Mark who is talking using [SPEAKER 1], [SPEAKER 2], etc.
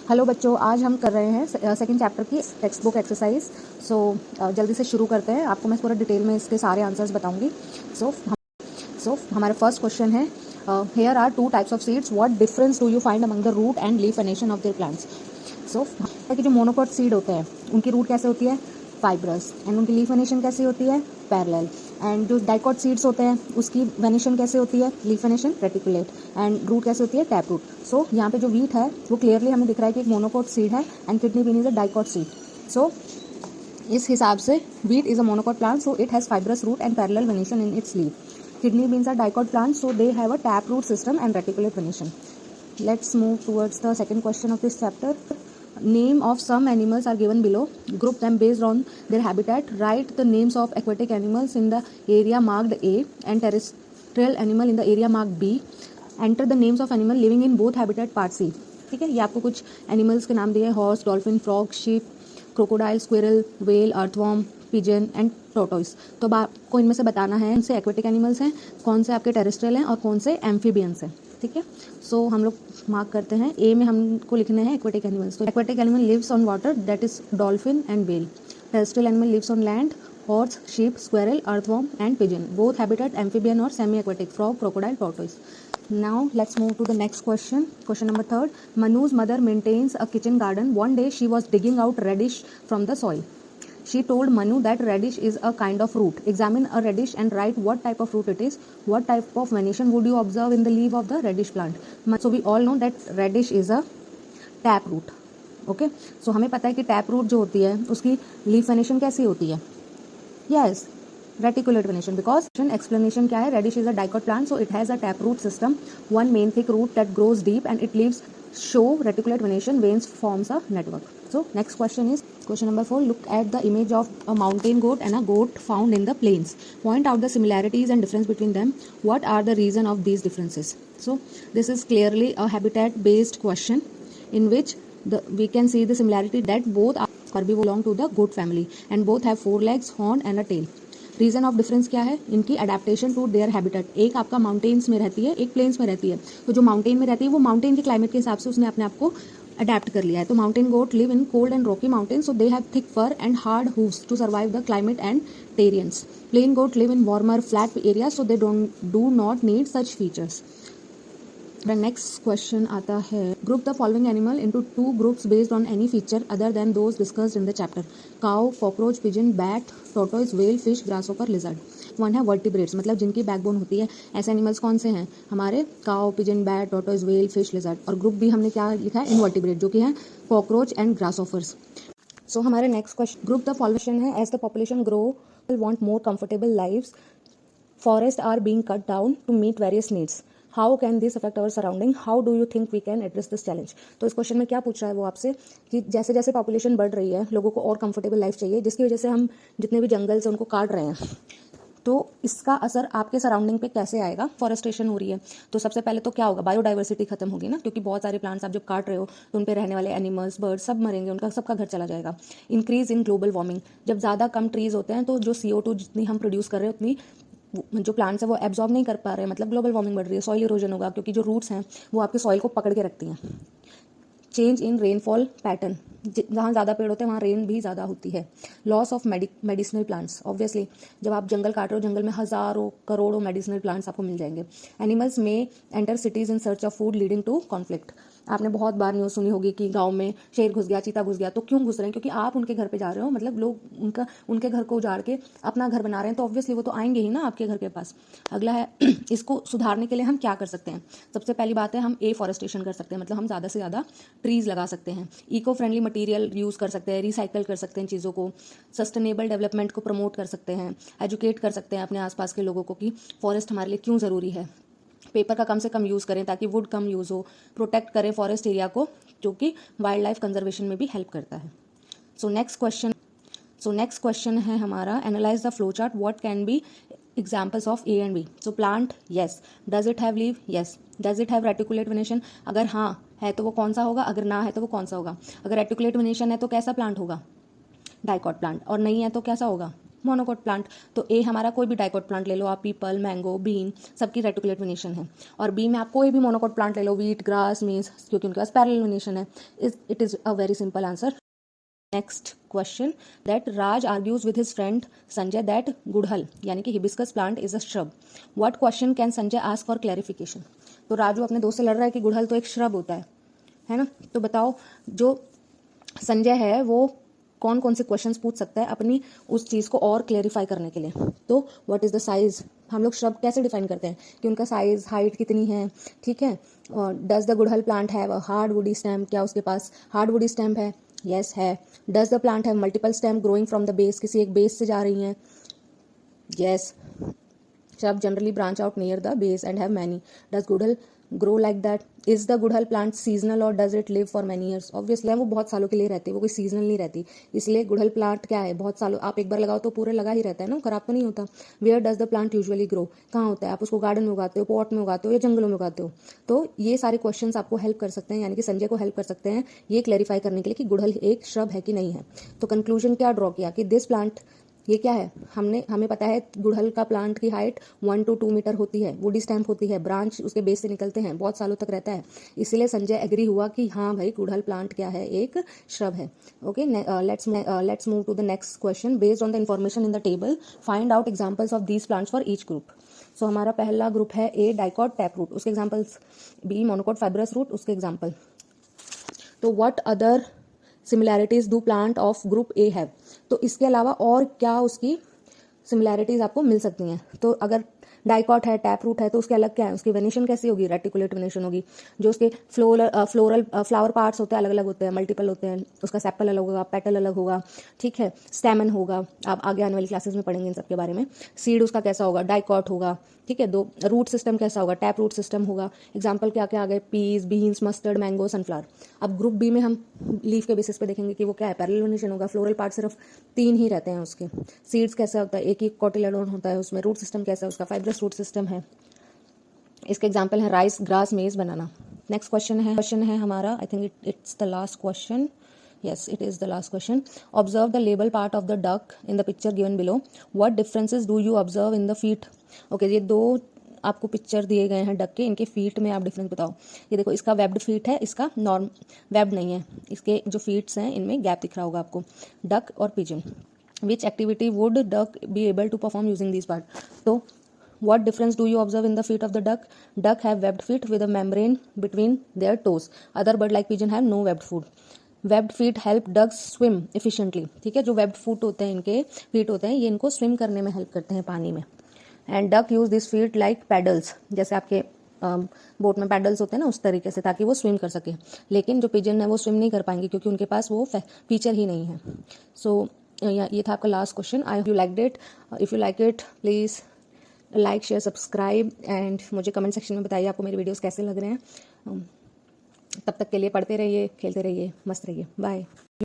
[SPEAKER 1] Hello बच्चों, आज हम कर रहे हैं सेकंड चैप्टर की टेक्स्ट बुक एक्सरसाइज। जल्दी से शुरू करते हैं। आपको मैं पूरा डिटेल में इसके सारे आंसर्स बताऊंगी। हमारा फर्स्ट क्वेश्चन है, here are two types of seeds, what difference do you find among the root and leaf venation of their plants. कि जो मोनोकॉट सीड होते हैं उनकी रूट कैसे होती है, फाइब्रस, एंड उनकी लीफ वेनेशन कैसी होती है, पैरेलल। एंड जो डाइकॉट सीड्स होते हैं उसकी वेनेशन कैसे होती है, leaf venation reticulate, and root कैसे होती है, टैप रूट। यहाँ पे जो वीट है वो क्लियरली हमें दिख रहा है कि एक मोनोकॉट सीड है and kidney bean is a dicot seed. इस हिसाब से wheat is a monocot plant, so it has fibrous root and parallel venation in its leaf. Kidney beans are dicot plants, so they have a taproot system and reticulate venation. Let's move towards the second question of this chapter. Name of some animals are given below. Group them based on their habitat. Write the names of aquatic animals in the area marked A and terrestrial animal in the area marked B. Enter the names of animal living in both habitat part C. ठीक है, ये आपको कुछ animals के नाम दिए, horse, dolphin, frog, sheep, crocodile, squirrel, well, earthworm, pigeon and tortoise. तो आपको इनमें से बताना है कौन से एक्वेटिक एनिमल्स हैं, कौन से आपके टेरेस्ट्रियल हैं और कौन से एम्फीबियंस हैं। ठीक है, हम लोग मार्क करते हैं। ए में हमको लिखने हैं एक्वेटिक एनिमल्स। तो aquatic animal lives on water, that is dolphin and whale. Terrestrial animal lives on land, horse, sheep, squirrel, earthworm and pigeon. Both habitat amphibian और semi aquatic, frog, crocodile, tortoise. Now let's move to the next question. Question number 3. Manu's mother maintains a kitchen garden. One day she was digging out radish from the soil. She told Manu that radish is a kind of root. Examine a radish and write what type of root it is. What type of venation would you observe in the leaf of the radish plant? So we all know that radish is a tap root. Okay. So हमें पता है कि tap root जो होती है उसकी leaf venation कैसी होती है? Yes. Reticulate venation, because explanation क्या है, radish is a dicot plant, so it has a taproot system, one main thick root that grows deep and it leaves show reticulate venation veins forms a network. So next question is question number 4. Look at the image of a mountain goat and a goat found in the plains. Point out the similarities and difference between them. What are the reason of these differences? So this is clearly a habitat based question in which we can see the similarity that both are belong to the goat family and both have 4 legs, horn and a tail. Reason of difference क्या है, इनकी adaptation to their habitat. एक आपका mountains में रहती है, एक planes में रहती है। तो जो माउंटेन में रहती है वो माउंटेन के क्लाइमेट के हिसाब से उसने अपने आप को अडेप्ट कर लिया है। तो mountain goat live in cold and rocky mountain, so they have thick fur and hard hooves to survive the climate and terrains. Plain goat live in warmer flat area, so they do not need such features. The next question आता है, group the following animal into 2 groups based on any feature other than those discussed in the chapter. Cow, cockroach, pigeon, bat, tortoise, whale, fish, grasshopper, lizard. One है vertebrates, मतलब जिनकी backbone होती है। ऐसे animals कौन से हैं हमारे, cow, pigeon, bat, tortoise, well, fish, lizard. और ग्रुप भी हमने क्या लिखा है, इनवर्टिब्रेट, जो कि है कॉकरोच एंड ग्रासऑफर्स। हमारे next question, group the following है, as the population grow want more comfortable lives, forests are being cut down to meet various needs. How can this affect our surrounding? How do you think we can address this challenge? तो इस question में क्या पूछ रहा है वो आपसे कि जैसे जैसे पॉपुलेशन बढ़ रही है, लोगों को और कंफर्टेबल लाइफ चाहिए, जिसकी वजह से हम जितने भी जंगल्स हैं उनको काट रहे हैं। तो इसका असर आपके सराउंडिंग पे कैसे आएगा? फॉरेस्टेशन हो रही है तो सबसे पहले तो क्या होगा, बायोडाइवर्सिटी खत्म होगी ना, क्योंकि बहुत सारे प्लांट्स आप जब काट रहे हो तो उन पे रहने वाले एनिमल्स, बर्ड्स सब मरेंगे, उनका सबका घर चला जाएगा। इंक्रीज इन ग्लोबल वार्मिंग, जब ज़्यादा कम ट्रीज होते हैं तो जो CO2 जितनी हम प्रोड्यूस कर रहे हैं उतनी जो प्लांट्स है वो एब्जॉर्ब नहीं कर पा रहे हैं, मतलब ग्लोबल वार्मिंग बढ़ रही है। सॉइल इरोजन होगा क्योंकि जो रूट्स हैं वो आपके सॉइल को पकड़ के रखती हैं। चेंज इन रेनफॉल पैटर्न, जहाँ ज़्यादा पेड़ होते हैं वहाँ रेन भी ज़्यादा होती है। Loss of medicinal plants, obviously जब आप जंगल काट रहे हो, जंगल में हज़ारों करोड़ों मेडिसिनल प्लांट्स आपको मिल जाएंगे। एनिमल्स में enter cities in search of food leading to conflict. आपने बहुत बार न्यूज़ सुनी होगी कि गांव में शेर घुस गया, चीता घुस गया। तो क्यों घुस रहे हैं, क्योंकि आप उनके घर पे जा रहे हो, मतलब लोग उनके घर को उजाड़ के अपना घर बना रहे हैं, तो ऑब्वियसली वो तो आएंगे ही ना आपके घर के पास। अगला है इसको सुधारने के लिए हम क्या कर सकते हैं। सबसे पहली बात है हम एफॉरेस्टेशन कर सकते हैं, मतलब हम ज़्यादा से ज़्यादा ट्रीज लगा सकते हैं। इको फ्रेंडली मटीरियल यूज़ कर सकते हैं, रिसाइकल कर सकते हैं चीज़ों को, सस्टेनेबल डेवलपमेंट को प्रमोट कर सकते हैं, एजुकेट कर सकते हैं अपने आसपास के लोगों को कि फॉरेस्ट हमारे लिए क्यों ज़रूरी है। पेपर का कम से कम यूज़ करें ताकि वुड कम यूज़ हो। प्रोटेक्ट करें फॉरेस्ट एरिया को, जो कि वाइल्ड लाइफ कंजर्वेशन में भी हेल्प करता है। नेक्स्ट क्वेश्चन है हमारा, analyse the flow chart, what can be examples of A and B. Plant, yes. Does it have leave, yes. Does it have reticulate venation, अगर हाँ है तो वो कौन सा होगा, अगर ना है तो वो कौन सा होगा। अगर रेटिकुलेट वेनेशन है तो कैसा प्लांट होगा, डाइकॉट प्लांट, और नहीं है तो कैसा होगा, मोनोकोट प्लांट। तो ए हमारा कोई भी डाइकोट प्लांट ले लो आप, पीपल, मैंगो, बीन, सबकी रेटिकुलेट वेनेशन है। और बी में आप कोई भी मोनोकोट प्लांट ले लो, वीट, ग्रास, मीन्स, क्योंकि उनके पास पैरेलल वेनेशन है। It is a very simple answer. Next question, that Raj argues with his friend Sanjay that गुड़हल यानी कि hibiscus plant is a shrub. What question can Sanjay ask for clarification. तो राजू अपने दोस्त से लड़ रहा है कि गुड़हल तो एक श्रब होता है ना। तो बताओ जो संजय है वो कौन कौन से क्वेश्चंस पूछ सकता है अपनी उस चीज़ को और क्लेरिफाई करने के लिए। तो व्हाट इज़ द साइज, हम लोग श्रब कैसे डिफाइन करते हैं कि उनका साइज, हाइट कितनी है, ठीक है। और डज द गुड़हल plant have a hard woody stem, क्या उसके पास हार्ड वुडी स्टेम है, यस है। Does the plant have multiple stem growing from the base, किसी एक बेस से जा रही हैं, yes. Shrub generally branch out near the base and have many. Does gudhal grow like that? Is the gudhal plant seasonal or does it live for many years? Obviously वो बहुत सालों के लिए रहती है, वो कोई सीजनल नहीं रहती। इसलिए गुड़हल प्लांट क्या है, बहुत सालों, आप एक बार लगाओ तो पूरे लगा ही रहता है ना, खराब तो नहीं होता। Where does the plant usually grow, कहाँ होता है, आप उसको गार्डन में उगाते हो, पॉट में उगाते हो या जंगलों में उगाते हो। तो ये सारे क्वेश्चंस आपको हेल्प कर सकते हैं, यानी कि संजय को हेल्प कर सकते हैं ये क्लैरिफाई करने के लिए कि गुड़हल एक श्रब है कि नहीं है। तो कंक्लूजन क्या ड्रॉ किया कि दिस प्लांट, ये क्या है, हमें पता है गुड़हल का प्लांट की हाइट 1 to 2 मीटर होती है, वुडी स्टैम्प होती है, ब्रांच उसके बेस से निकलते हैं, बहुत सालों तक रहता है। इसलिए संजय एग्री हुआ कि हाँ भाई गुड़हल प्लांट क्या है, एक श्रब है। Okay, let's move to the next question. Based on the information in the table find out examples of these plants for each group. सो हमारा पहला ग्रुप है ए डाइकॉट टैप रूट, उसके examples, B monocot fibrous root, उसके example. तो what other similarities do plant of group A have, तो इसके अलावा और क्या उसकी सिमिलैरिटीज आपको मिल सकती हैं। तो अगर डाइकॉट है, टैप रूट है, तो उसके अलग क्या है, उसकी वेनेशन कैसी होगी, रेटिकुलेट वेनेशन होगी। जो उसके फ्लावर पार्ट्स होते हैं अलग अलग होते हैं, मल्टीपल होते हैं, उसका सेपल अलग होगा, पेटल अलग होगा, ठीक है। स्टेमन होगा, आप आगे आने वाली क्लासेस में पढ़ेंगे इन सब के बारे में। सीड उसका कैसा होगा, डाइकॉट होगा, ठीक है। दो रूट सिस्टम कैसा होगा, टैप रूट सिस्टम होगा। एग्जाम्पल क्या क्या आ गए, peas, beans, mustard, mango, sunflower. अब ग्रुप बी में हम लीफ के बेसिस पे देखेंगे कि वो क्या है, पैरेलल वेनेशन होगा, फ्लोरल पार्ट सिर्फ 3 ही रहते हैं उसके। सीड्स कैसा होता है, एक ही कोटिलेडोन होता है उसमें। रूट सिस्टम कैसा है उसका, फाइब्रस रूट सिस्टम है। इसके एग्जाम्पल है राइस, ग्रास, मेज, बनाना। नेक्स्ट क्वेश्चन है हमारा, I think it's the last question, yes it is the last question. Observe the label part of the duck in the picture given below. What differences do you observe in the feet? Okay, ये दो आपको picture दिए गए हैं duck के, इनके feet में आप डिफरेंस बताओ। ये देखो, इसका वेब्ड फीट है, इसका नॉर्म वेब्ड नहीं है। इसके जो फीट्स हैं इनमें गैप दिख रहा होगा आपको। डक और pigeon, which activity would duck be able to perform using this part. तो what difference do you observe in the feet of the duck? Duck have webbed feet with a membrane between their toes. Other bird like pigeon have no webbed foot. Webbed feet help dogs swim efficiently, ठीक है। जो webbed फूट होते हैं, इनके feet होते हैं, ये इनको स्विम करने में हेल्प करते हैं पानी में। And duck use this feet like paddles, जैसे आपके बोट में पैडल्स होते हैं ना, उस तरीके से, ताकि वो स्विम कर सके। लेकिन जो पिजन है वो स्विम नहीं कर पाएंगे क्योंकि उनके पास वो फीचर ही नहीं है। सो ये था आपका last question. I hope you liked it. If you like it please like, share, subscribe and मुझे कमेंट सेक्शन में बताइए आपको मेरे वीडियोस कैसे लग रहे हैं। तब तक के लिए पढ़ते रहिए, खेलते रहिए, मस्त रहिए, बाय।